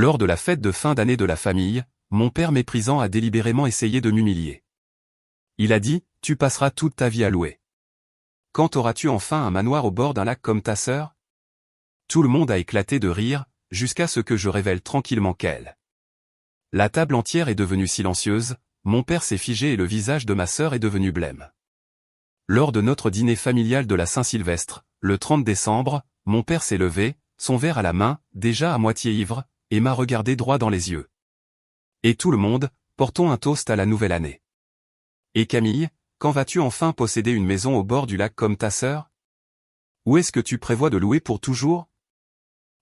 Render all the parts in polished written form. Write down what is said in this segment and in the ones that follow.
Lors de la fête de fin d'année de la famille, mon père méprisant a délibérément essayé de m'humilier. Il a dit, tu passeras toute ta vie à louer. Quand auras-tu enfin un manoir au bord d'un lac comme ta sœur? Tout le monde a éclaté de rire, jusqu'à ce que je révèle tranquillement qu'elle. La table entière est devenue silencieuse, mon père s'est figé et le visage de ma sœur est devenu blême. Lors de notre dîner familial de la Saint-Sylvestre, le 30 décembre, mon père s'est levé, son verre à la main, déjà à moitié ivre, et m'a regardé droit dans les yeux. Et tout le monde, portons un toast à la nouvelle année. Et Camille, quand vas-tu enfin posséder une maison au bord du lac comme ta sœur? Où est-ce que tu prévois de louer pour toujours?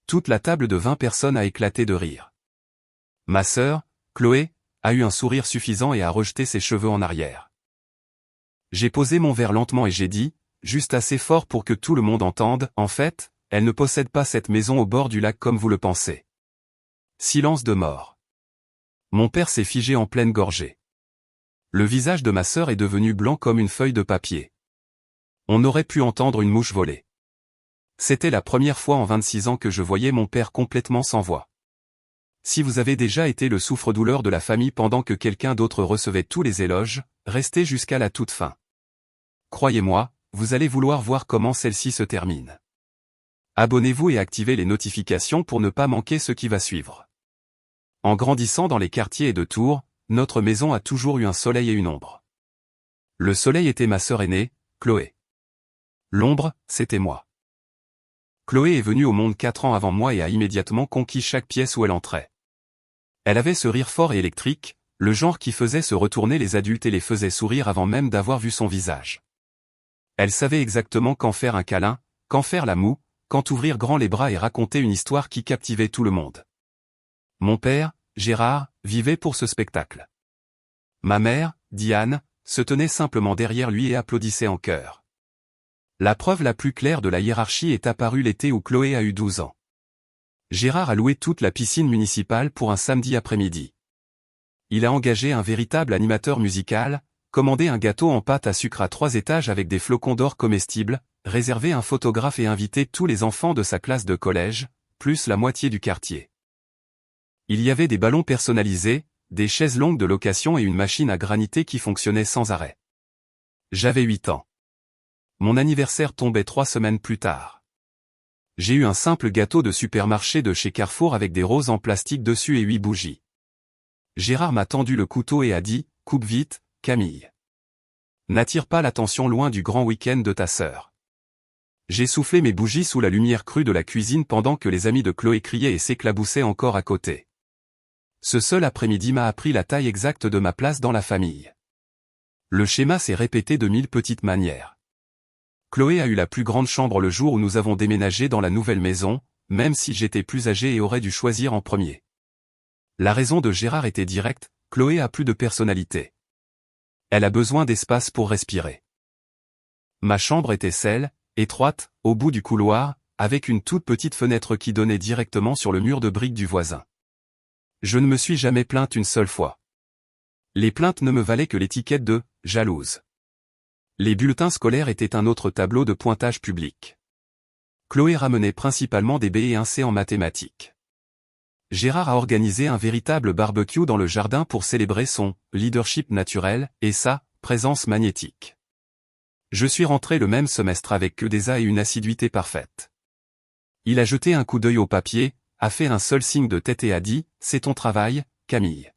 Toute la table de 20 personnes a éclaté de rire. Ma sœur, Chloé, a eu un sourire suffisant et a rejeté ses cheveux en arrière. J'ai posé mon verre lentement et j'ai dit, juste assez fort pour que tout le monde entende, en fait, elle ne possède pas cette maison au bord du lac comme vous le pensez. Silence de mort. Mon père s'est figé en pleine gorgée. Le visage de ma sœur est devenu blanc comme une feuille de papier. On aurait pu entendre une mouche voler. C'était la première fois en 26 ans que je voyais mon père complètement sans voix. Si vous avez déjà été le souffre-douleur de la famille pendant que quelqu'un d'autre recevait tous les éloges, restez jusqu'à la toute fin. Croyez-moi, vous allez vouloir voir comment celle-ci se termine. Abonnez-vous et activez les notifications pour ne pas manquer ce qui va suivre. En grandissant dans les quartiers et de Tours, notre maison a toujours eu un soleil et une ombre. Le soleil était ma sœur aînée, Chloé. L'ombre, c'était moi. Chloé est venue au monde 4 ans avant moi et a immédiatement conquis chaque pièce où elle entrait. Elle avait ce rire fort et électrique, le genre qui faisait se retourner les adultes et les faisait sourire avant même d'avoir vu son visage. Elle savait exactement quand faire un câlin, quand faire la moue, quand ouvrir grand les bras et raconter une histoire qui captivait tout le monde. Mon père, Gérard, vivait pour ce spectacle. Ma mère, Diane, se tenait simplement derrière lui et applaudissait en chœur. La preuve la plus claire de la hiérarchie est apparue l'été où Chloé a eu 12 ans. Gérard a loué toute la piscine municipale pour un samedi après-midi. Il a engagé un véritable animateur musical, commandé un gâteau en pâte à sucre à 3 étages avec des flocons d'or comestibles, réservé un photographe et invité tous les enfants de sa classe de collège, plus la moitié du quartier. Il y avait des ballons personnalisés, des chaises longues de location et une machine à graniter qui fonctionnait sans arrêt. J'avais 8 ans. Mon anniversaire tombait 3 semaines plus tard. J'ai eu un simple gâteau de supermarché de chez Carrefour avec des roses en plastique dessus et 8 bougies. Gérard m'a tendu le couteau et a dit, « Coupe vite, Camille. N'attire pas l'attention loin du grand week-end de ta sœur. » J'ai soufflé mes bougies sous la lumière crue de la cuisine pendant que les amis de Chloé criaient et s'éclaboussaient encore à côté. Ce seul après-midi m'a appris la taille exacte de ma place dans la famille. Le schéma s'est répété de 1000 petites manières. Chloé a eu la plus grande chambre le jour où nous avons déménagé dans la nouvelle maison, même si j'étais plus âgé et aurais dû choisir en premier. La raison de Gérard était directe, Chloé a plus de personnalité. Elle a besoin d'espace pour respirer. Ma chambre était celle, étroite, au bout du couloir, avec une toute petite fenêtre qui donnait directement sur le mur de briques du voisin. Je ne me suis jamais plainte une seule fois. Les plaintes ne me valaient que l'étiquette de « jalouse ». Les bulletins scolaires étaient un autre tableau de pointage public. Chloé ramenait principalement des B et un C en mathématiques. Gérard a organisé un véritable barbecue dans le jardin pour célébrer son « leadership naturel » et sa « présence magnétique ». Je suis rentré le même semestre avec que des A et une assiduité parfaite. Il a jeté un coup d'œil au papier, a fait un seul signe de tête et a dit « C'est ton travail, Camille.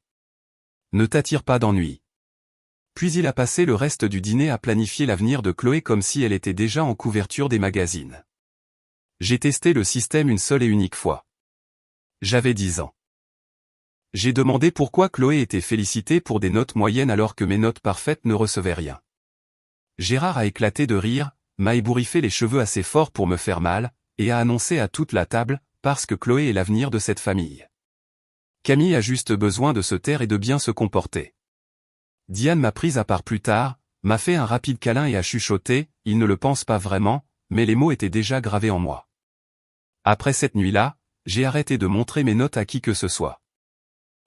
Ne t'attire pas d'ennui. » Puis il a passé le reste du dîner à planifier l'avenir de Chloé comme si elle était déjà en couverture des magazines. J'ai testé le système une seule et unique fois. J'avais 10 ans. J'ai demandé pourquoi Chloé était félicitée pour des notes moyennes alors que mes notes parfaites ne recevaient rien. Gérard a éclaté de rire, m'a ébouriffé les cheveux assez fort pour me faire mal, et a annoncé à toute la table, parce que Chloé est l'avenir de cette famille. Camille a juste besoin de se taire et de bien se comporter. Diane m'a prise à part plus tard, m'a fait un rapide câlin et a chuchoté, il ne le pense pas vraiment, mais les mots étaient déjà gravés en moi. Après cette nuit-là, j'ai arrêté de montrer mes notes à qui que ce soit.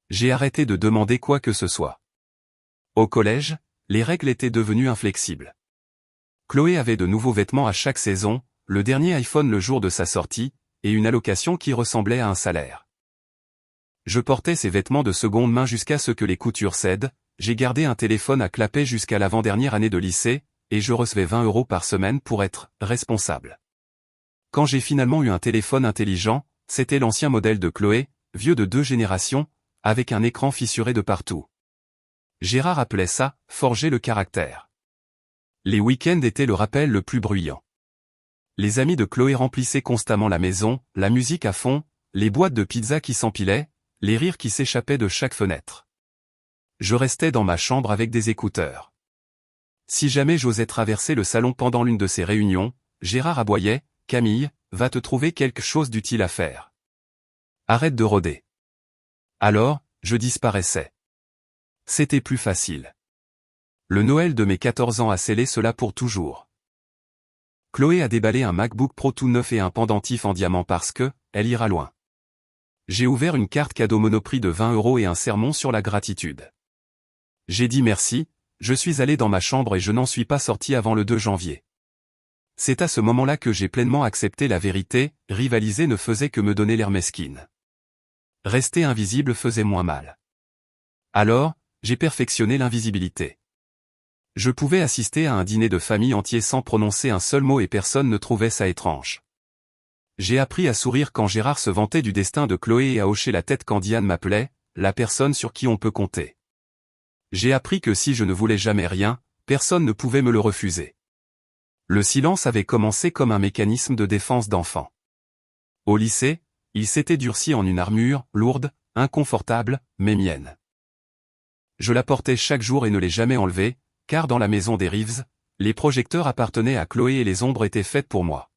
J'ai arrêté de demander quoi que ce soit. Au collège, les règles étaient devenues inflexibles. Chloé avait de nouveaux vêtements à chaque saison, le dernier iPhone le jour de sa sortie, et une allocation qui ressemblait à un salaire. Je portais ces vêtements de seconde main jusqu'à ce que les coutures cèdent, j'ai gardé un téléphone à clapet jusqu'à l'avant-dernière année de lycée, et je recevais 20 € par semaine pour être responsable. Quand j'ai finalement eu un téléphone intelligent, c'était l'ancien modèle de Chloé, vieux de 2 générations, avec un écran fissuré de partout. Gérard appelait ça « forger le caractère ». Les week-ends étaient le rappel le plus bruyant. Les amis de Chloé remplissaient constamment la maison, la musique à fond, les boîtes de pizza qui s'empilaient, les rires qui s'échappaient de chaque fenêtre. Je restais dans ma chambre avec des écouteurs. Si jamais j'osais traverser le salon pendant l'une de ces réunions, Gérard aboyait « Camille, va te trouver quelque chose d'utile à faire. Arrête de rôder. » Alors, je disparaissais. C'était plus facile. Le Noël de mes 14 ans a scellé cela pour toujours. Chloé a déballé un MacBook Pro tout neuf et un pendentif en diamant parce que, elle ira loin. J'ai ouvert une carte cadeau Monoprix de 20 € et un sermon sur la gratitude. J'ai dit merci, je suis allé dans ma chambre et je n'en suis pas sorti avant le 2 janvier. C'est à ce moment-là que j'ai pleinement accepté la vérité, rivaliser ne faisait que me donner l'air mesquine. Rester invisible faisait moins mal. Alors, j'ai perfectionné l'invisibilité. Je pouvais assister à un dîner de famille entier sans prononcer un seul mot et personne ne trouvait ça étrange. J'ai appris à sourire quand Gérard se vantait du destin de Chloé et à hocher la tête quand Diane m'appelait « la personne sur qui on peut compter ». J'ai appris que si je ne voulais jamais rien, personne ne pouvait me le refuser. Le silence avait commencé comme un mécanisme de défense d'enfant. Au lycée, il s'était durci en une armure, lourde, inconfortable, mais mienne. Je la portais chaque jour et ne l'ai jamais enlevée, car dans la maison des Reeves, les projecteurs appartenaient à Chloé et les ombres étaient faites pour moi.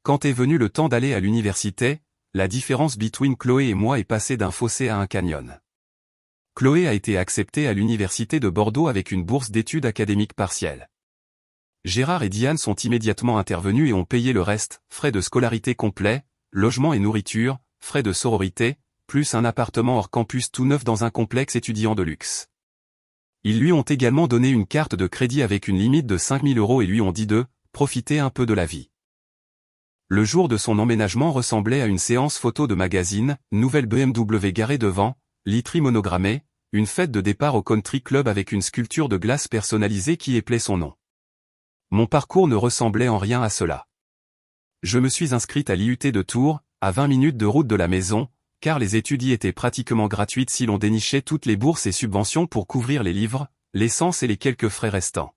Quand est venu le temps d'aller à l'université, la différence between Chloé et moi est passée d'un fossé à un canyon. Chloé a été acceptée à l'université de Bordeaux avec une bourse d'études académiques partielle. Gérard et Diane sont immédiatement intervenus et ont payé le reste, frais de scolarité complets, logement et nourriture, frais de sororité, plus un appartement hors campus tout neuf dans un complexe étudiant de luxe. Ils lui ont également donné une carte de crédit avec une limite de 5 000 € et lui ont dit de « profiter un peu de la vie ». Le jour de son emménagement ressemblait à une séance photo de magazine, nouvelle BMW garée devant, literie monogrammée, une fête de départ au country club avec une sculpture de glace personnalisée qui éplait son nom. Mon parcours ne ressemblait en rien à cela. Je me suis inscrite à l'IUT de Tours, à 20 minutes de route de la maison, car les études y étaient pratiquement gratuites si l'on dénichait toutes les bourses et subventions pour couvrir les livres, l'essence et les quelques frais restants.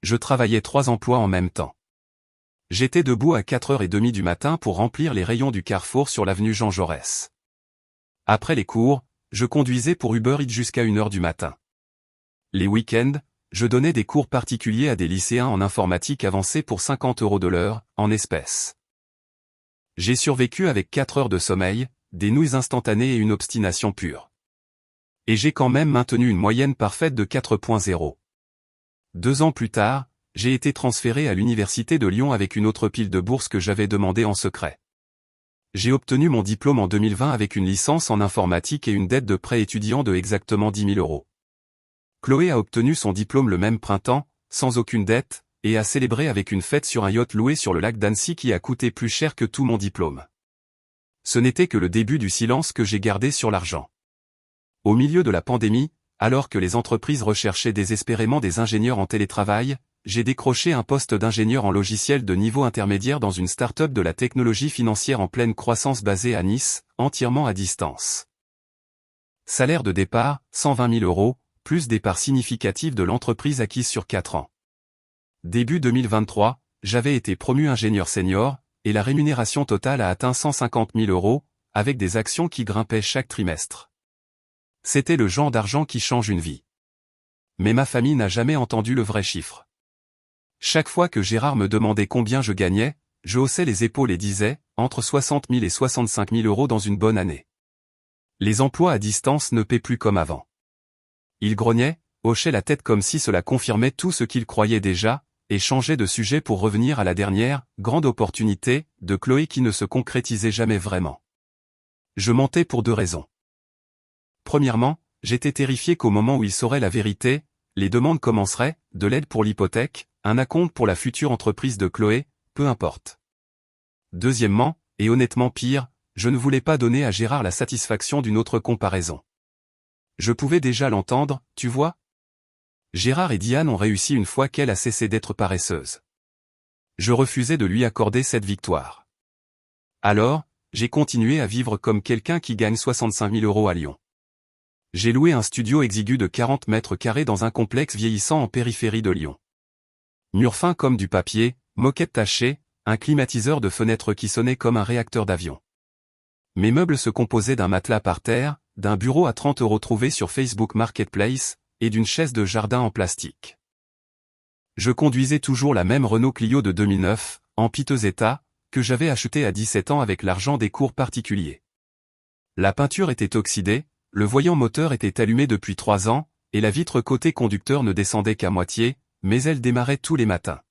Je travaillais 3 emplois en même temps. J'étais debout à 4h30 du matin pour remplir les rayons du Carrefour sur l'avenue Jean Jaurès. Après les cours, je conduisais pour Uber Eats jusqu'à 1h du matin. Les week-ends, je donnais des cours particuliers à des lycéens en informatique avancée pour 50 € de l'heure, en espèces. J'ai survécu avec 4 heures de sommeil, des nouilles instantanées et une obstination pure. Et j'ai quand même maintenu une moyenne parfaite de 4.0. 2 ans plus tard, j'ai été transféré à l'université de Lyon avec une autre pile de bourses que j'avais demandée en secret. J'ai obtenu mon diplôme en 2020 avec une licence en informatique et une dette de prêt étudiant de exactement 10 000 €. Chloé a obtenu son diplôme le même printemps, sans aucune dette, et a célébré avec une fête sur un yacht loué sur le lac d'Annecy qui a coûté plus cher que tout mon diplôme. Ce n'était que le début du silence que j'ai gardé sur l'argent. Au milieu de la pandémie, alors que les entreprises recherchaient désespérément des ingénieurs en télétravail, j'ai décroché un poste d'ingénieur en logiciel de niveau intermédiaire dans une start-up de la technologie financière en pleine croissance basée à Nice, entièrement à distance. Salaire de départ, 120 000 €, plus des parts significatives de l'entreprise acquise sur 4 ans. Début 2023, j'avais été promu ingénieur senior, et la rémunération totale a atteint 150 000 €, avec des actions qui grimpaient chaque trimestre. C'était le genre d'argent qui change une vie. Mais ma famille n'a jamais entendu le vrai chiffre. Chaque fois que Gérard me demandait combien je gagnais, je haussais les épaules et disais, entre 60 000 et 65 000 € dans une bonne année. Les emplois à distance ne paient plus comme avant. Il grognait, hochait la tête comme si cela confirmait tout ce qu'il croyait déjà, et changeait de sujet pour revenir à la dernière, grande opportunité, de Chloé qui ne se concrétisait jamais vraiment. Je mentais pour 2 raisons. Premièrement, j'étais terrifié qu'au moment où il saurait la vérité, les demandes commenceraient, de l'aide pour l'hypothèque, un acompte pour la future entreprise de Chloé, peu importe. Deuxièmement, et honnêtement pire, Je ne voulais pas donner à Gérard la satisfaction d'une autre comparaison. Je pouvais déjà l'entendre, tu vois? Gérard et Diane ont réussi une fois qu'elle a cessé d'être paresseuse. Je refusais de lui accorder cette victoire. Alors, j'ai continué à vivre comme quelqu'un qui gagne 65 000 € à Lyon. J'ai loué un studio exigu de 40 mètres carrés dans un complexe vieillissant en périphérie de Lyon. Murs fins comme du papier, moquette tachée, un climatiseur de fenêtre qui sonnait comme un réacteur d'avion. Mes meubles se composaient d'un matelas par terre, d'un bureau à 30 € trouvé sur Facebook Marketplace, et d'une chaise de jardin en plastique. Je conduisais toujours la même Renault Clio de 2009, en piteux état, que j'avais achetée à 17 ans avec l'argent des cours particuliers. La peinture était oxydée, le voyant moteur était allumé depuis 3 ans, et la vitre côté conducteur ne descendait qu'à moitié, mais elle démarrait tous les matins.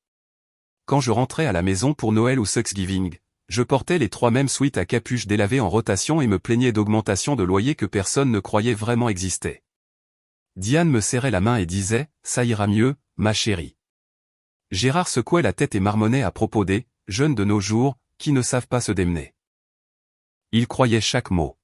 Quand je rentrais à la maison pour Noël ou Thanksgiving, je portais les 3 mêmes sweats à capuche délavée en rotation et me plaignais d'augmentation de loyer que personne ne croyait vraiment exister. Diane me serrait la main et disait « Ça ira mieux, ma chérie ». Gérard secouait la tête et marmonnait à propos des « jeunes de nos jours, qui ne savent pas se démener ». Il croyait chaque mot.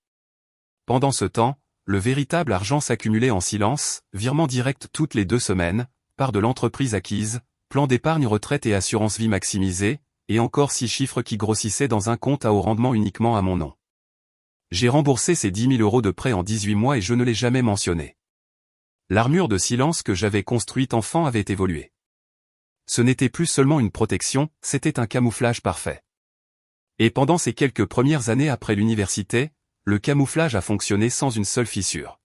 Pendant ce temps, le véritable argent s'accumulait en silence, virement direct toutes les 2 semaines, part de l'entreprise acquise, plan d'épargne retraite et assurance vie maximisée, et encore 6 chiffres qui grossissaient dans un compte à haut rendement uniquement à mon nom. J'ai remboursé ces 10 000 € de prêt en 18 mois et je ne l'ai jamais mentionné. L'armure de silence que j'avais construite enfant avait évolué. Ce n'était plus seulement une protection, c'était un camouflage parfait. Et pendant ces quelques premières années après l'université, le camouflage a fonctionné sans une seule fissure.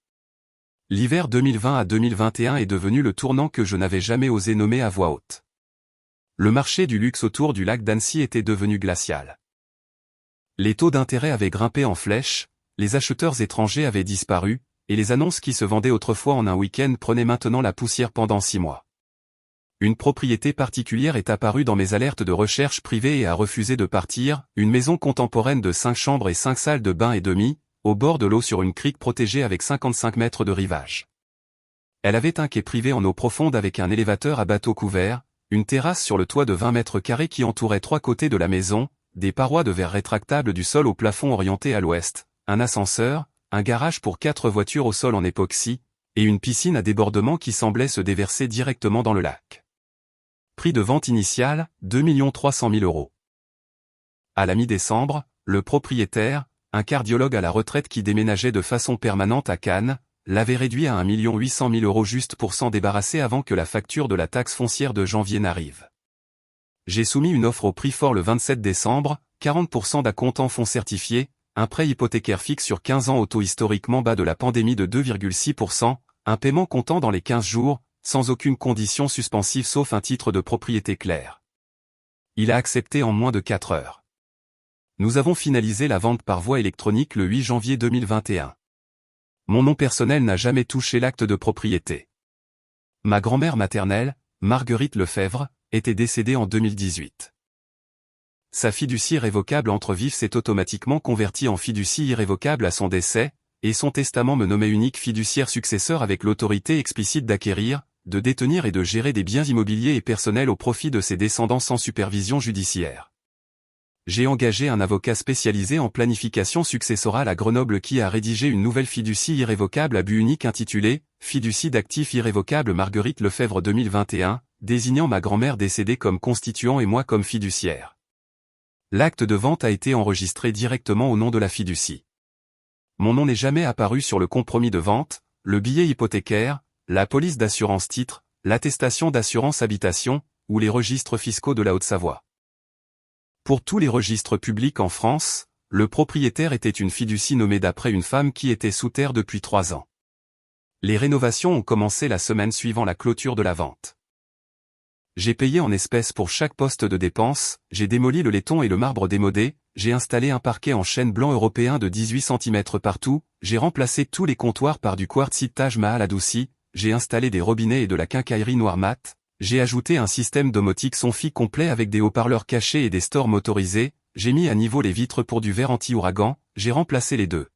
L'hiver 2020 à 2021 est devenu le tournant que je n'avais jamais osé nommer à voix haute. Le marché du luxe autour du lac d'Annecy était devenu glacial. Les taux d'intérêt avaient grimpé en flèche, les acheteurs étrangers avaient disparu, et les annonces qui se vendaient autrefois en un week-end prenaient maintenant la poussière pendant 6 mois. Une propriété particulière est apparue dans mes alertes de recherche privée et a refusé de partir, une maison contemporaine de 5 chambres et 5 salles de bain et demi, au bord de l'eau sur une crique protégée avec 55 mètres de rivage. Elle avait un quai privé en eau profonde avec un élévateur à bateau couvert, une terrasse sur le toit de 20 mètres carrés qui entourait 3 côtés de la maison, des parois de verre rétractables du sol au plafond orienté à l'ouest, un ascenseur, un garage pour 4 voitures au sol en époxy, et une piscine à débordement qui semblait se déverser directement dans le lac. Prix de vente initial, 2 300 000 €. À la mi-décembre, le propriétaire, un cardiologue à la retraite qui déménageait de façon permanente à Cannes, l'avait réduit à 1 800 000 € juste pour s'en débarrasser avant que la facture de la taxe foncière de janvier n'arrive. J'ai soumis une offre au prix fort le 27 décembre, 40% d'acompte en fonds certifiés, un prêt hypothécaire fixe sur 15 ans au taux historiquement bas de la pandémie de 2,6%, un paiement comptant dans les 15 jours, sans aucune condition suspensive sauf un titre de propriété clair. Il a accepté en moins de 4 heures. Nous avons finalisé la vente par voie électronique le 8 janvier 2021. Mon nom personnel n'a jamais touché l'acte de propriété. Ma grand-mère maternelle, Marguerite Lefebvre, était décédée en 2018. Sa fiducie révocable entre vifs s'est automatiquement convertie en fiducie irrévocable à son décès, et son testament me nommait unique fiduciaire successeur avec l'autorité explicite d'acquérir, de détenir et de gérer des biens immobiliers et personnels au profit de ses descendants sans supervision judiciaire. J'ai engagé un avocat spécialisé en planification successorale à Grenoble qui a rédigé une nouvelle fiducie irrévocable à but unique intitulée « Fiducie d'actifs irrévocables Marguerite Lefebvre 2021 », désignant ma grand-mère décédée comme constituant et moi comme fiduciaire. L'acte de vente a été enregistré directement au nom de la fiducie. Mon nom n'est jamais apparu sur le compromis de vente, le billet hypothécaire, la police d'assurance titre, l'attestation d'assurance habitation, ou les registres fiscaux de la Haute-Savoie. Pour tous les registres publics en France, le propriétaire était une fiducie nommée d'après une femme qui était sous terre depuis 3 ans. Les rénovations ont commencé la semaine suivant la clôture de la vente. J'ai payé en espèces pour chaque poste de dépense, j'ai démoli le laiton et le marbre démodé, j'ai installé un parquet en chêne blanc européen de 18 cm partout, j'ai remplacé tous les comptoirs par du quartzite Taj Mahal adouci, j'ai installé des robinets et de la quincaillerie noir mat, j'ai ajouté un système domotique son-fi complet avec des haut-parleurs cachés et des stores motorisés, j'ai mis à niveau les vitres pour du verre anti-ouragan, j'ai remplacé les 2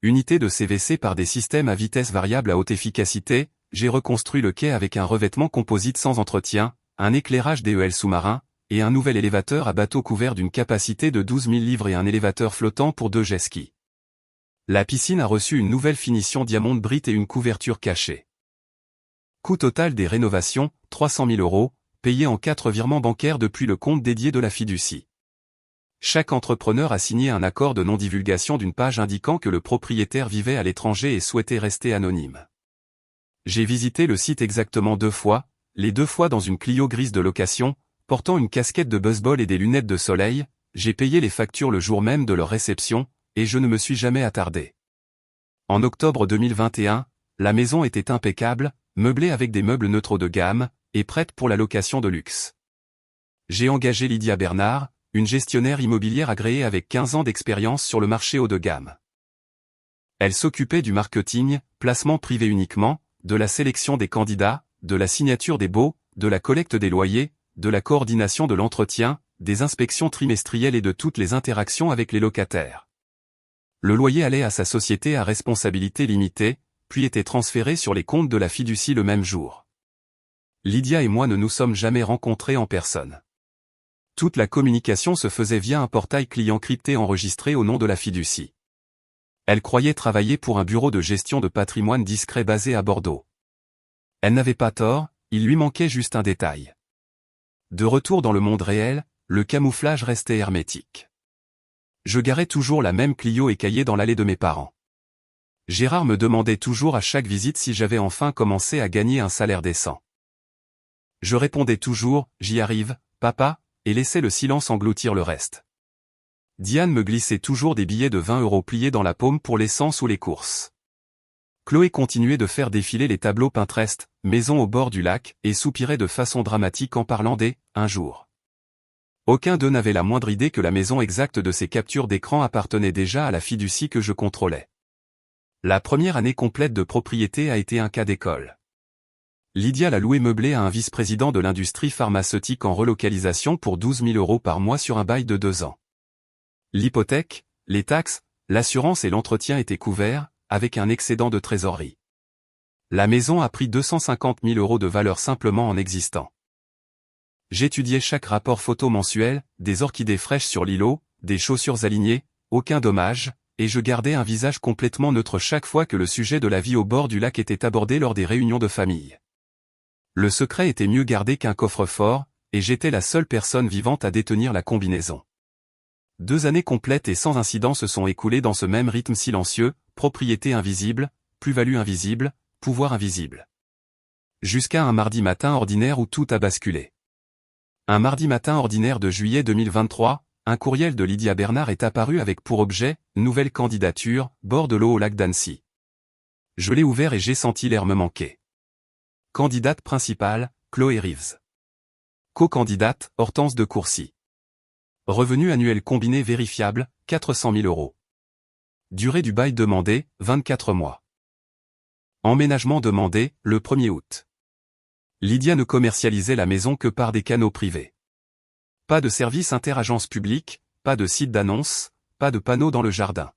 unités de CVC par des systèmes à vitesse variable à haute efficacité, j'ai reconstruit le quai avec un revêtement composite sans entretien, un éclairage DEL sous-marin, et un nouvel élévateur à bateau couvert d'une capacité de 12 000 livres et un élévateur flottant pour 2 jet skis. La piscine a reçu une nouvelle finition diamant brite et une couverture cachée. Coût total des rénovations, 300 000 €, payé en 4 virements bancaires depuis le compte dédié de la fiducie. Chaque entrepreneur a signé un accord de non-divulgation d'une page indiquant que le propriétaire vivait à l'étranger et souhaitait rester anonyme. J'ai visité le site exactement 2 fois, les 2 fois dans une Clio grise de location, portant une casquette de baseball et des lunettes de soleil. J'ai payé les factures le jour même de leur réception, et je ne me suis jamais attardé. En octobre 2021, la maison était impeccable, meublée avec des meubles neutres de gamme, et prête pour la location de luxe. J'ai engagé Lydia Bernard, une gestionnaire immobilière agréée avec 15 ans d'expérience sur le marché haut de gamme. Elle s'occupait du marketing, placement privé uniquement, de la sélection des candidats, de la signature des baux, de la collecte des loyers, de la coordination de l'entretien, des inspections trimestrielles et de toutes les interactions avec les locataires. Le loyer allait à sa société à responsabilité limitée, puis était transféré sur les comptes de la fiducie le même jour. Lydia et moi ne nous sommes jamais rencontrés en personne. Toute la communication se faisait via un portail client crypté enregistré au nom de la fiducie. Elle croyait travailler pour un bureau de gestion de patrimoine discret basé à Bordeaux. Elle n'avait pas tort, il lui manquait juste un détail. De retour dans le monde réel, le camouflage restait hermétique. Je garais toujours la même Clio écaillée dans l'allée de mes parents. Gérard me demandait toujours à chaque visite si j'avais enfin commencé à gagner un salaire décent. Je répondais toujours, j'y arrive, papa, et laissais le silence engloutir le reste. Diane me glissait toujours des billets de 20 € pliés dans la paume pour l'essence ou les courses. Chloé continuait de faire défiler les tableaux Pinterest, maison au bord du lac, et soupirait de façon dramatique en parlant des « un jour ». Aucun d'eux n'avait la moindre idée que la maison exacte de ces captures d'écran appartenait déjà à la fiducie que je contrôlais. La première année complète de propriété a été un cas d'école. Lydia l'a loué meublé à un vice-président de l'industrie pharmaceutique en relocalisation pour 12 000 € par mois sur un bail de 2 ans. L'hypothèque, les taxes, l'assurance et l'entretien étaient couverts, avec un excédent de trésorerie. La maison a pris 250 000 € de valeur simplement en existant. J'étudiais chaque rapport photo mensuel, des orchidées fraîches sur l'îlot, des chaussures alignées, aucun dommage, et je gardais un visage complètement neutre chaque fois que le sujet de la vie au bord du lac était abordé lors des réunions de famille. Le secret était mieux gardé qu'un coffre-fort, et j'étais la seule personne vivante à détenir la combinaison. 2 années complètes et sans incident se sont écoulées dans ce même rythme silencieux, propriété invisible, plus-value invisible, pouvoir invisible. Jusqu'à un mardi matin ordinaire où tout a basculé. Un mardi matin ordinaire de juillet 2023, un courriel de Lydia Bernard est apparu avec pour objet « Nouvelle candidature, bord de l'eau au lac d'Annecy ». Je l'ai ouvert et j'ai senti l'air me manquer. Candidate principale, Chloé Reeves. Co-candidate, Hortense de Courcy. Revenu annuel combiné vérifiable, 400 000 €. Durée du bail demandé, 24 mois. Emménagement demandé, le 1er août. Lydia ne commercialisait la maison que par des canaux privés. Pas de service interagence publique, pas de site d'annonce, pas de panneaux dans le jardin.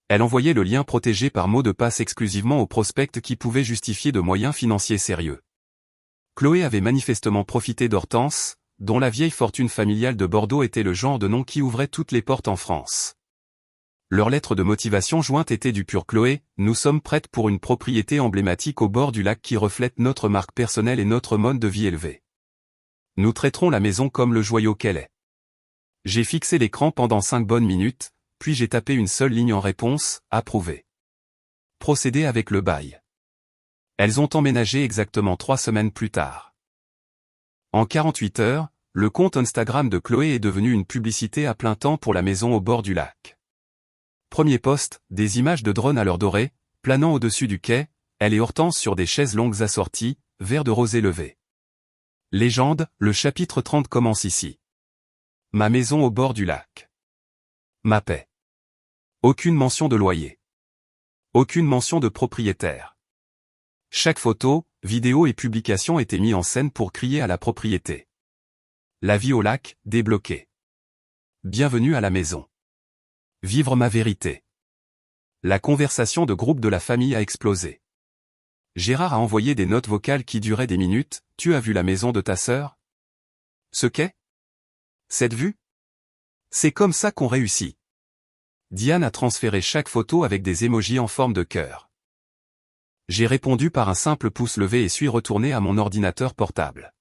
Elle envoyait le lien protégé par mot de passe exclusivement aux prospects qui pouvaient justifier de moyens financiers sérieux. Chloé avait manifestement profité d'Hortense, dont la vieille fortune familiale de Bordeaux était le genre de nom qui ouvrait toutes les portes en France. Leur lettre de motivation jointe était du pur Chloé, nous sommes prêtes pour une propriété emblématique au bord du lac qui reflète notre marque personnelle et notre mode de vie élevé. Nous traiterons la maison comme le joyau qu'elle est. J'ai fixé l'écran pendant 5 bonnes minutes, puis j'ai tapé une seule ligne en réponse, approuvé. Procéder avec le bail. Elles ont emménagé exactement 3 semaines plus tard. En 48 heures, le compte Instagram de Chloé est devenu une publicité à plein temps pour la maison au bord du lac. Premier post, des images de drones à l'heure dorée, planant au-dessus du quai, elle et Hortense sur des chaises longues assorties, verre de rosée levé. Légende, le chapitre 30 commence ici. Ma maison au bord du lac. Ma paix. Aucune mention de loyer. Aucune mention de propriétaire. Chaque photo, vidéo et publication était mis en scène pour crier à la propriété. La vie au lac, débloquée. Bienvenue à la maison. Vivre ma vérité. La conversation de groupe de la famille a explosé. Gérard a envoyé des notes vocales qui duraient des minutes. Tu as vu la maison de ta sœur? Ce qu'est? Cette vue? C'est comme ça qu'on réussit. Diane a transféré chaque photo avec des émojis en forme de cœur. J'ai répondu par un simple pouce levé et suis retourné à mon ordinateur portable.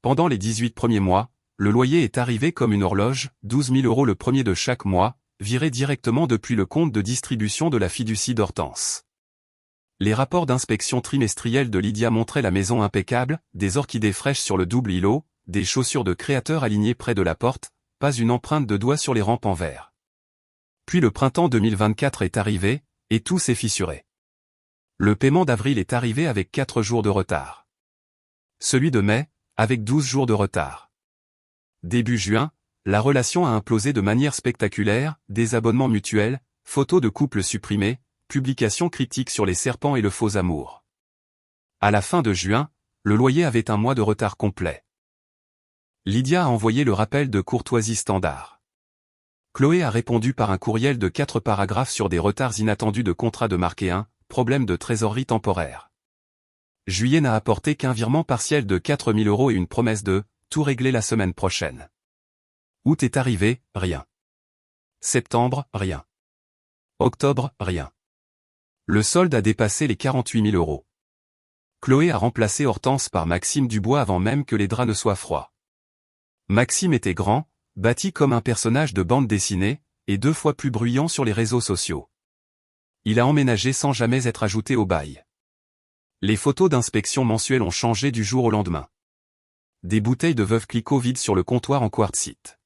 Pendant les 18 premiers mois, le loyer est arrivé comme une horloge, 12 000 € le premier de chaque mois, viré directement depuis le compte de distribution de la fiducie d'Hortense. Les rapports d'inspection trimestrielle de Lydia montraient la maison impeccable, des orchidées fraîches sur le double îlot, des chaussures de créateur alignées près de la porte, pas une empreinte de doigt sur les rampes en verre. Puis le printemps 2024 est arrivé, et tout s'est fissuré. Le paiement d'avril est arrivé avec 4 jours de retard. Celui de mai, avec 12 jours de retard. Début juin, la relation a implosé de manière spectaculaire, désabonnements mutuels, photos de couples supprimés, publications critiques sur les serpents et le faux amour. À la fin de juin, le loyer avait un mois de retard complet. Lydia a envoyé le rappel de courtoisie standard. Chloé a répondu par un courriel de 4 paragraphes sur des retards inattendus de contrat de marqué 1, problème de trésorerie temporaire. Juillet n'a apporté qu'un virement partiel de 4 000 € et une promesse de « tout régler la semaine prochaine ». Août est arrivé, rien. Septembre, rien. Octobre, rien. Le solde a dépassé les 48 000 €. Chloé a remplacé Hortense par Maxime Dubois avant même que les draps ne soient froids. Maxime était grand, bâti comme un personnage de bande dessinée, et 2 fois plus bruyant sur les réseaux sociaux. Il a emménagé sans jamais être ajouté au bail. Les photos d'inspection mensuelle ont changé du jour au lendemain. Des bouteilles de Veuve Clicquot vides sur le comptoir en quartzite.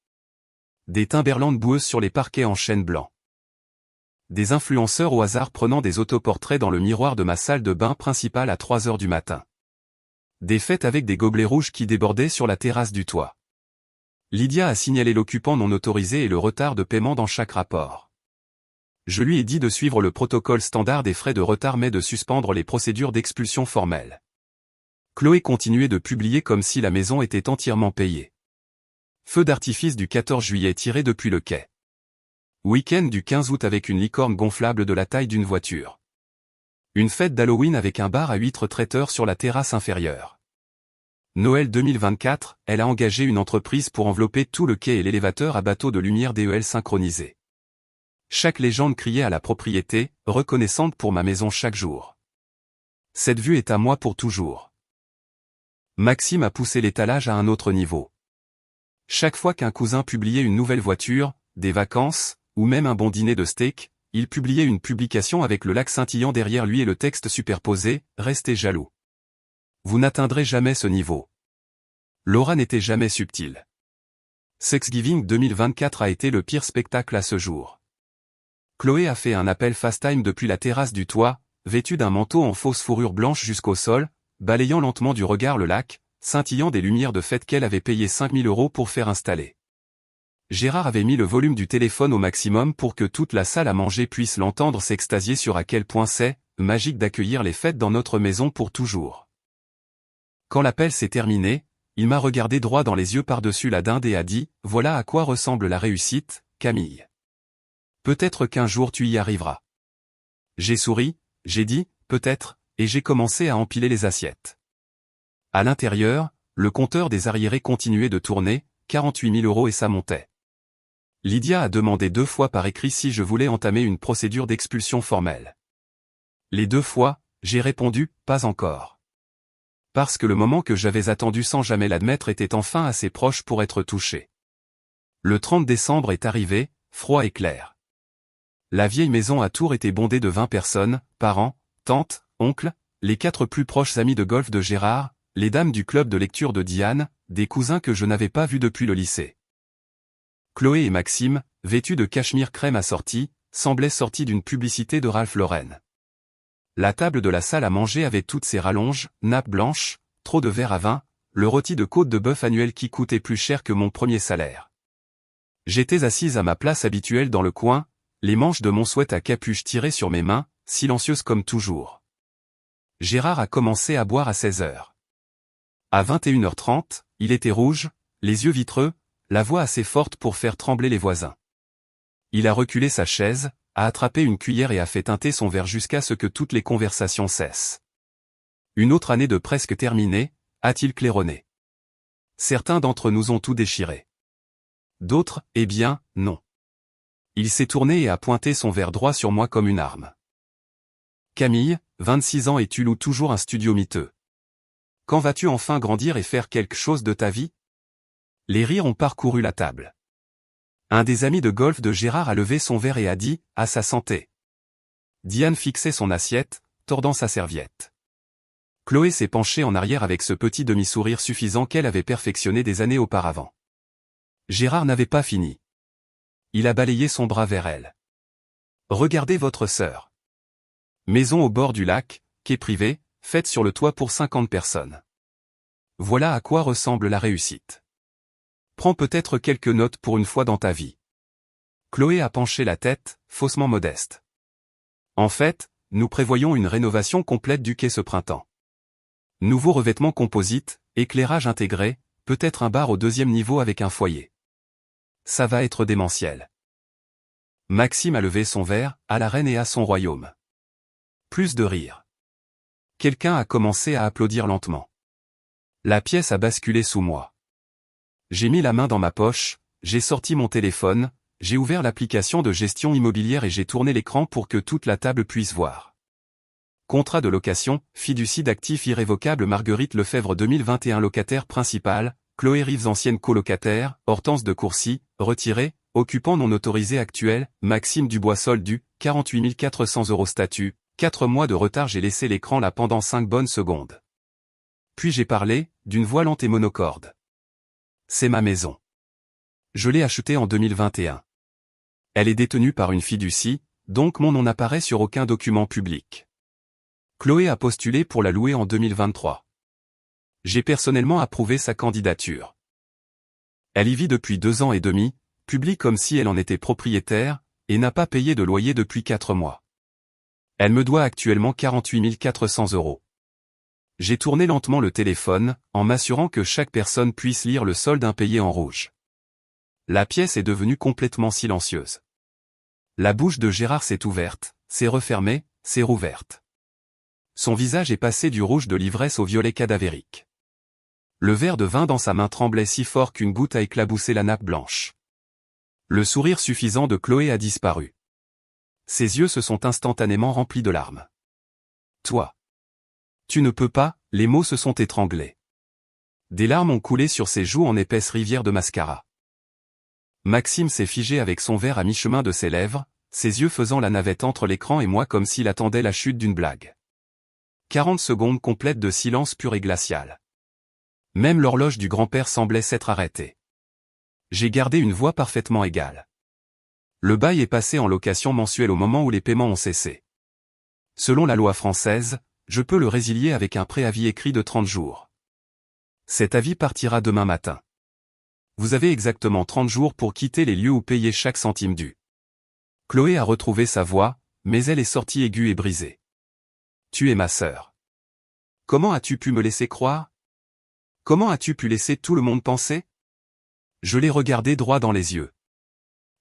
Des Timberland boueuses sur les parquets en chêne blanc. Des influenceurs au hasard prenant des autoportraits dans le miroir de ma salle de bain principale à 3 h du matin. Des fêtes avec des gobelets rouges qui débordaient sur la terrasse du toit. Lydia a signalé l'occupant non autorisé et le retard de paiement dans chaque rapport. Je lui ai dit de suivre le protocole standard des frais de retard mais de suspendre les procédures d'expulsion formelles. Chloé continuait de publier comme si la maison était entièrement payée. Feu d'artifice du 14 juillet tiré depuis le quai. Week-end du 15 août avec une licorne gonflable de la taille d'une voiture. Une fête d'Halloween avec un bar à huîtres traiteur sur la terrasse inférieure. Noël 2024, elle a engagé une entreprise pour envelopper tout le quai et l'élévateur à bateau de lumière DEL synchronisé. Chaque légende criait à la propriété, reconnaissante pour ma maison chaque jour. Cette vue est à moi pour toujours. Maxime a poussé l'étalage à un autre niveau. Chaque fois qu'un cousin publiait une nouvelle voiture, des vacances, ou même un bon dîner de steak, il publiait une publication avec le lac scintillant derrière lui et le texte superposé, « Restez jaloux. Vous n'atteindrez jamais ce niveau. » L'aura n'était jamais subtile. Thanksgiving 2024 a été le pire spectacle à ce jour. Chloé a fait un appel FaceTime depuis la terrasse du toit, vêtue d'un manteau en fausse fourrure blanche jusqu'au sol, balayant lentement du regard le lac, scintillant des lumières de fête qu'elle avait payé 5 000 € pour faire installer. Gérard avait mis le volume du téléphone au maximum pour que toute la salle à manger puisse l'entendre s'extasier sur à quel point c'est magique d'accueillir les fêtes dans notre maison pour toujours. Quand l'appel s'est terminé, il m'a regardé droit dans les yeux par-dessus la dinde et a dit « Voilà à quoi ressemble la réussite, Camille. Peut-être qu'un jour tu y arriveras. » J'ai souri, j'ai dit « Peut-être », et j'ai commencé à empiler les assiettes. À l'intérieur, le compteur des arriérés continuait de tourner, 48 000 € et ça montait. Lydia a demandé 2 fois par écrit si je voulais entamer une procédure d'expulsion formelle. Les 2 fois, j'ai répondu « Pas encore. » Parce que le moment que j'avais attendu sans jamais l'admettre était enfin assez proche pour être touché. Le 30 décembre est arrivé, froid et clair. La vieille maison à Tours était bondée de 20 personnes, parents, tantes, oncles, les 4 plus proches amis de golf de Gérard, les dames du club de lecture de Diane, des cousins que je n'avais pas vus depuis le lycée. Chloé et Maxime, vêtus de cachemire crème assorti, semblaient sortis d'une publicité de Ralph Lauren. La table de la salle à manger avait toutes ses rallonges, nappes blanches, trop de verre à vin, le rôti de côte de bœuf annuel qui coûtait plus cher que mon premier salaire. J'étais assise à ma place habituelle dans le coin, les manches de mon sweat à capuche tirées sur mes mains, silencieuses comme toujours. Gérard a commencé à boire à 16 h. À 21h30, il était rouge, les yeux vitreux, la voix assez forte pour faire trembler les voisins. Il a reculé sa chaise, a attrapé une cuillère et a fait teinter son verre jusqu'à ce que toutes les conversations cessent. Une autre année de presque terminée, a-t-il claironné. Certains d'entre nous ont tout déchiré. D'autres, eh bien, non. Il s'est tourné et a pointé son verre droit sur moi comme une arme. Camille, 26 ans et tu loues toujours un studio miteux. Quand vas-tu enfin grandir et faire quelque chose de ta vie? Les rires ont parcouru la table. Un des amis de golf de Gérard a levé son verre et a dit « à sa santé ». Diane fixait son assiette, tordant sa serviette. Chloé s'est penchée en arrière avec ce petit demi-sourire suffisant qu'elle avait perfectionné des années auparavant. Gérard n'avait pas fini. Il a balayé son bras vers elle. Regardez votre sœur. Maison au bord du lac, quai privé, faite sur le toit pour 50 personnes. Voilà à quoi ressemble la réussite. Prends peut-être quelques notes pour une fois dans ta vie. Chloé a penché la tête, faussement modeste. En fait, nous prévoyons une rénovation complète du quai ce printemps. Nouveau revêtement composite, éclairage intégré, peut-être un bar au 2e niveau avec un foyer. Ça va être démentiel. Maxime a levé son verre, à la reine et à son royaume. Plus de rire. Quelqu'un a commencé à applaudir lentement. La pièce a basculé sous moi. J'ai mis la main dans ma poche, j'ai sorti mon téléphone, j'ai ouvert l'application de gestion immobilière et j'ai tourné l'écran pour que toute la table puisse voir. Contrat de location, fiducie d'actifs irrévocables Marguerite Lefebvre 2021 locataire principal, Chloé Rives ancienne colocataire, Hortense de Courcy, retirée, occupant non autorisé actuel, Maxime Dubois soldu, 48 400 € statut, 4 mois de retard j'ai laissé l'écran là pendant 5 bonnes secondes. Puis j'ai parlé, d'une voix lente et monocorde. C'est ma maison. Je l'ai achetée en 2021. Elle est détenue par une fiducie, donc mon nom n'apparaît sur aucun document public. Chloé a postulé pour la louer en 2023. J'ai personnellement approuvé sa candidature. Elle y vit depuis 2 ans et demi, publie comme si elle en était propriétaire, et n'a pas payé de loyer depuis 4 mois. Elle me doit actuellement 48 400 €. J'ai tourné lentement le téléphone, en m'assurant que chaque personne puisse lire le solde impayé en rouge. La pièce est devenue complètement silencieuse. La bouche de Gérard s'est ouverte, s'est refermée, s'est rouverte. Son visage est passé du rouge de l'ivresse au violet cadavérique. Le verre de vin dans sa main tremblait si fort qu'une goutte a éclaboussé la nappe blanche. Le sourire suffisant de Chloé a disparu. Ses yeux se sont instantanément remplis de larmes. Toi. Tu ne peux pas, les mots se sont étranglés. Des larmes ont coulé sur ses joues en épaisse rivière de mascara. Maxime s'est figé avec son verre à mi-chemin de ses lèvres, ses yeux faisant la navette entre l'écran et moi comme s'il attendait la chute d'une blague. 40 secondes complètes de silence pur et glacial. Même l'horloge du grand-père semblait s'être arrêtée. J'ai gardé une voix parfaitement égale. Le bail est passé en location mensuelle au moment où les paiements ont cessé. Selon la loi française, je peux le résilier avec un préavis écrit de 30 jours. Cet avis partira demain matin. Vous avez exactement 30 jours pour quitter les lieux ou payer chaque centime dû. Chloé a retrouvé sa voix, mais elle est sortie aiguë et brisée. Tu es ma sœur. Comment as-tu pu me laisser croire? Comment as-tu pu laisser tout le monde penser? Je l'ai regardé droit dans les yeux.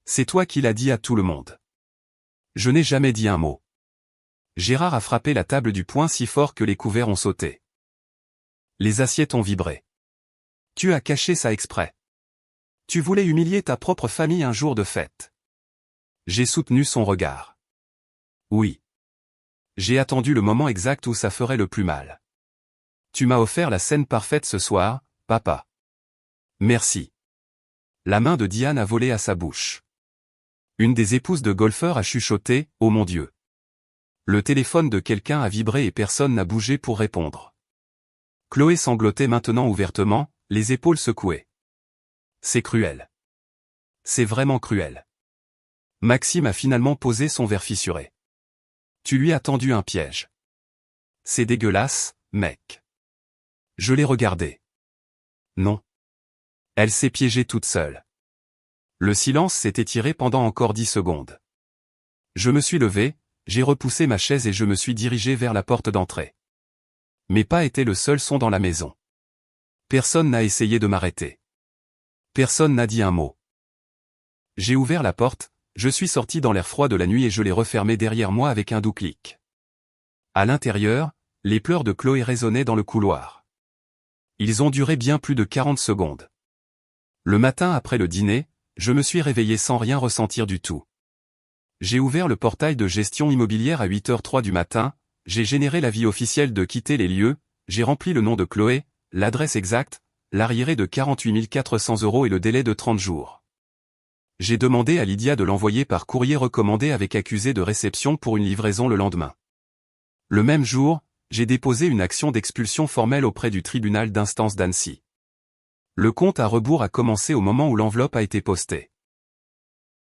C'est toi qui l'as dit à tout le monde. Je n'ai jamais dit un mot. Gérard a frappé la table du poing si fort que les couverts ont sauté. Les assiettes ont vibré. Tu as caché ça exprès. Tu voulais humilier ta propre famille un jour de fête. J'ai soutenu son regard. Oui. J'ai attendu le moment exact où ça ferait le plus mal. Tu m'as offert la scène parfaite ce soir, papa. Merci. La main de Diane a volé à sa bouche. Une des épouses de golfeur a chuchoté, oh mon Dieu. Le téléphone de quelqu'un a vibré et personne n'a bougé pour répondre. Chloé sanglotait maintenant ouvertement, les épaules secouées. C'est cruel. C'est vraiment cruel. Maxime a finalement posé son verre fissuré. Tu lui as tendu un piège. C'est dégueulasse, mec. Je l'ai regardé. Non. Elle s'est piégée toute seule. Le silence s'est étiré pendant encore 10 secondes. Je me suis levé, j'ai repoussé ma chaise et je me suis dirigé vers la porte d'entrée. Mes pas étaient le seul son dans la maison. Personne n'a essayé de m'arrêter. Personne n'a dit un mot. J'ai ouvert la porte, je suis sorti dans l'air froid de la nuit et je l'ai refermée derrière moi avec un doux clic. À l'intérieur, les pleurs de Chloé résonnaient dans le couloir. Ils ont duré bien plus de 40 secondes. Le matin après le dîner, je me suis réveillé sans rien ressentir du tout. J'ai ouvert le portail de gestion immobilière à 8h03 du matin, j'ai généré l'avis officiel de quitter les lieux, j'ai rempli le nom de Chloé, l'adresse exacte, l'arriéré de 48 400 € et le délai de 30 jours. J'ai demandé à Lydia de l'envoyer par courrier recommandé avec accusé de réception pour une livraison le lendemain. Le même jour, j'ai déposé une action d'expulsion formelle auprès du tribunal d'instance d'Annecy. Le compte à rebours a commencé au moment où l'enveloppe a été postée.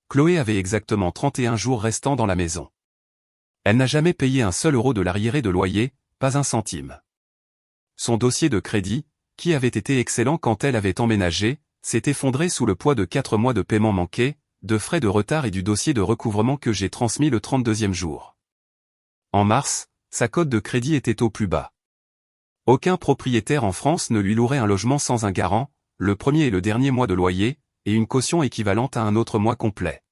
Chloé avait exactement 31 jours restants dans la maison. Elle n'a jamais payé un seul euro de l'arriéré de loyer, pas un centime. Son dossier de crédit, qui avait été excellent quand elle avait emménagé, s'est effondré sous le poids de 4 mois de paiement manqués, de frais de retard et du dossier de recouvrement que j'ai transmis le 32e jour. En mars, sa cote de crédit était au plus bas. Aucun propriétaire en France ne lui louerait un logement sans un garant, le premier et le dernier mois de loyer, et une caution équivalente à un autre mois complet.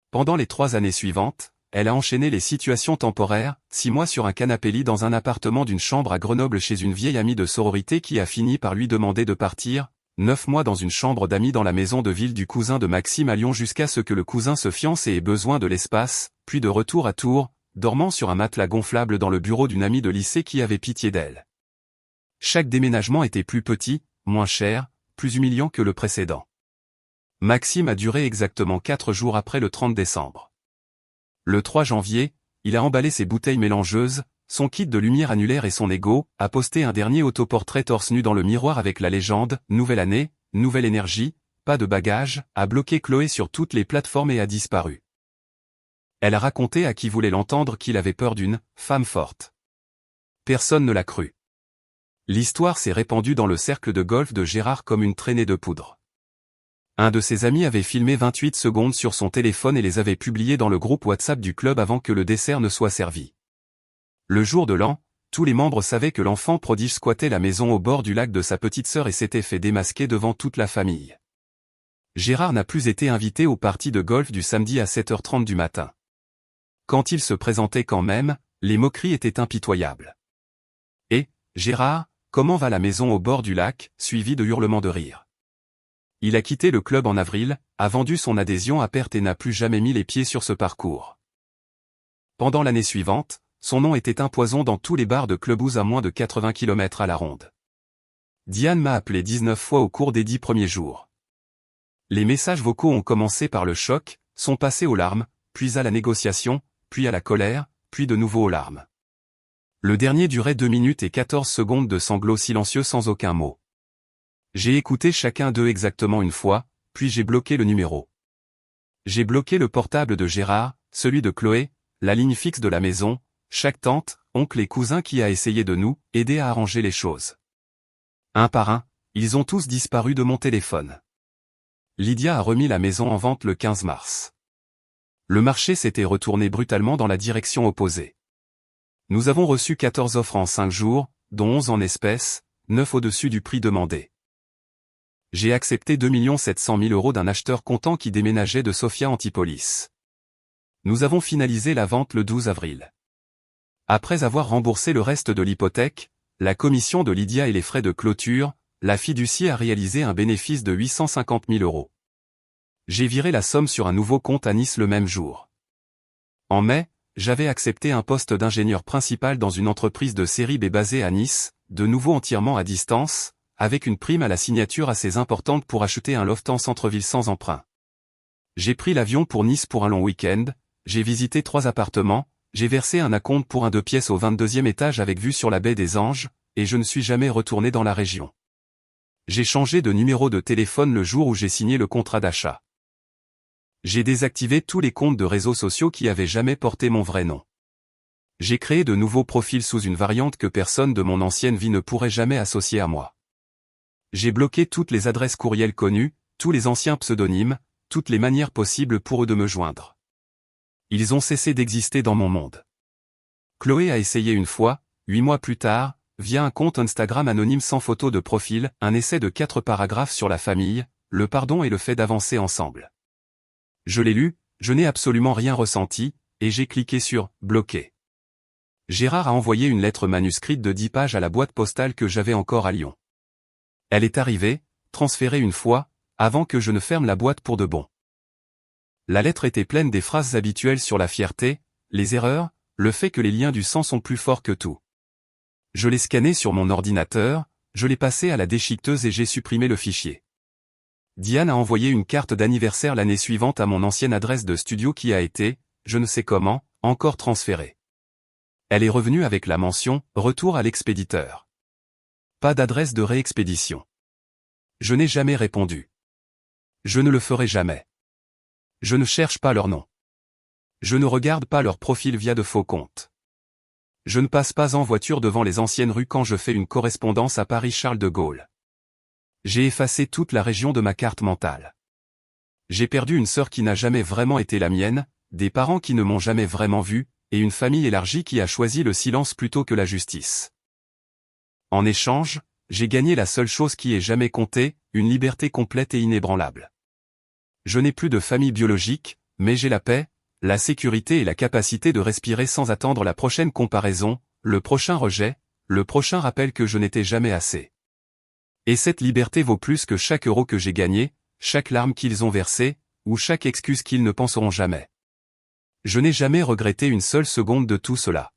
Pendant les 3 années suivantes, elle a enchaîné les situations temporaires, 6 mois sur un canapé-lit dans un appartement d'une chambre à Grenoble chez une vieille amie de sororité qui a fini par lui demander de partir, 9 mois dans une chambre d'amis dans la maison de ville du cousin de Maxime à Lyon jusqu'à ce que le cousin se fiance et ait besoin de l'espace, puis de retour à Tours, dormant sur un matelas gonflable dans le bureau d'une amie de lycée qui avait pitié d'elle. Chaque déménagement était plus petit, moins cher, plus humiliant que le précédent. Maxime a duré exactement 4 jours après le 30 décembre. Le 3 janvier, il a emballé ses bouteilles mélangeuses, son kit de lumière annulaire et son ego, a posté un dernier autoportrait torse nu dans le miroir avec la légende « Nouvelle année, nouvelle énergie, pas de bagages », a bloqué Chloé sur toutes les plateformes et a disparu. Elle a raconté à qui voulait l'entendre qu'il avait peur d'une « femme forte ». Personne ne l'a cru. L'histoire s'est répandue dans le cercle de golf de Gérard comme une traînée de poudre. Un de ses amis avait filmé 28 secondes sur son téléphone et les avait publiés dans le groupe WhatsApp du club avant que le dessert ne soit servi. Le jour de l'an, tous les membres savaient que l'enfant prodige squattait la maison au bord du lac de sa petite sœur et s'était fait démasquer devant toute la famille. Gérard n'a plus été invité au party de golf du samedi à 7h30 du matin. Quand il se présentait quand même, les moqueries étaient impitoyables. « Et, Gérard, comment va la maison au bord du lac ?» suivi de hurlements de rire. Il a quitté le club en avril, a vendu son adhésion à perte et n'a plus jamais mis les pieds sur ce parcours. Pendant l'année suivante, son nom était un poison dans tous les bars de clubhouse à moins de 80 km à la ronde. Diane m'a appelé 19 fois au cours des 10 premiers jours. Les messages vocaux ont commencé par le choc, sont passés aux larmes, puis à la négociation, puis à la colère, puis de nouveau aux larmes. Le dernier durait 2 minutes et 14 secondes de sanglots silencieux sans aucun mot. J'ai écouté chacun d'eux exactement une fois, puis j'ai bloqué le numéro. J'ai bloqué le portable de Gérard, celui de Chloé, la ligne fixe de la maison, chaque tante, oncle et cousin qui a essayé de nous aider à arranger les choses. Un par un, ils ont tous disparu de mon téléphone. Lydia a remis la maison en vente le 15 mars. Le marché s'était retourné brutalement dans la direction opposée. Nous avons reçu 14 offres en 5 jours, dont 11 en espèces, 9 au-dessus du prix demandé. J'ai accepté 2 700 000 € d'un acheteur comptant qui déménageait de Sofia Antipolis. Nous avons finalisé la vente le 12 avril. Après avoir remboursé le reste de l'hypothèque, la commission de Lydia et les frais de clôture, la fiducie a réalisé un bénéfice de 850 000 €. J'ai viré la somme sur un nouveau compte à Nice le même jour. En mai, j'avais accepté un poste d'ingénieur principal dans une entreprise de série B basée à Nice, de nouveau entièrement à distance, avec une prime à la signature assez importante pour acheter un loft en centre-ville sans emprunt. J'ai pris l'avion pour Nice pour un long week-end, j'ai visité 3 appartements, j'ai versé un acompte pour un 2 pièces au 22e étage avec vue sur la baie des Anges, et je ne suis jamais retourné dans la région. J'ai changé de numéro de téléphone le jour où j'ai signé le contrat d'achat. J'ai désactivé tous les comptes de réseaux sociaux qui avaient jamais porté mon vrai nom. J'ai créé de nouveaux profils sous une variante que personne de mon ancienne vie ne pourrait jamais associer à moi. J'ai bloqué toutes les adresses courriel connues, tous les anciens pseudonymes, toutes les manières possibles pour eux de me joindre. Ils ont cessé d'exister dans mon monde. Chloé a essayé une fois, 8 mois plus tard, via un compte Instagram anonyme sans photo de profil, un essai de 4 paragraphes sur la famille, le pardon et le fait d'avancer ensemble. Je l'ai lu, je n'ai absolument rien ressenti, et j'ai cliqué sur « Bloquer ». Gérard a envoyé une lettre manuscrite de 10 pages à la boîte postale que j'avais encore à Lyon. Elle est arrivée, transférée une fois, avant que je ne ferme la boîte pour de bon. La lettre était pleine des phrases habituelles sur la fierté, les erreurs, le fait que les liens du sang sont plus forts que tout. Je l'ai scanné sur mon ordinateur, je l'ai passé à la déchiqueteuse et j'ai supprimé le fichier. Diane a envoyé une carte d'anniversaire l'année suivante à mon ancienne adresse de studio qui a été, je ne sais comment, encore transférée. Elle est revenue avec la mention « Retour à l'expéditeur ». Pas d'adresse de réexpédition. Je n'ai jamais répondu. Je ne le ferai jamais. Je ne cherche pas leur nom. Je ne regarde pas leur profil via de faux comptes. Je ne passe pas en voiture devant les anciennes rues quand je fais une correspondance à Paris-Charles de Gaulle. J'ai effacé toute la région de ma carte mentale. J'ai perdu une sœur qui n'a jamais vraiment été la mienne, des parents qui ne m'ont jamais vraiment vu, et une famille élargie qui a choisi le silence plutôt que la justice. En échange, j'ai gagné la seule chose qui ait jamais compté, une liberté complète et inébranlable. Je n'ai plus de famille biologique, mais j'ai la paix, la sécurité et la capacité de respirer sans attendre la prochaine comparaison, le prochain rejet, le prochain rappel que je n'étais jamais assez. Et cette liberté vaut plus que chaque euro que j'ai gagné, chaque larme qu'ils ont versée, ou chaque excuse qu'ils ne penseront jamais. Je n'ai jamais regretté une seule seconde de tout cela.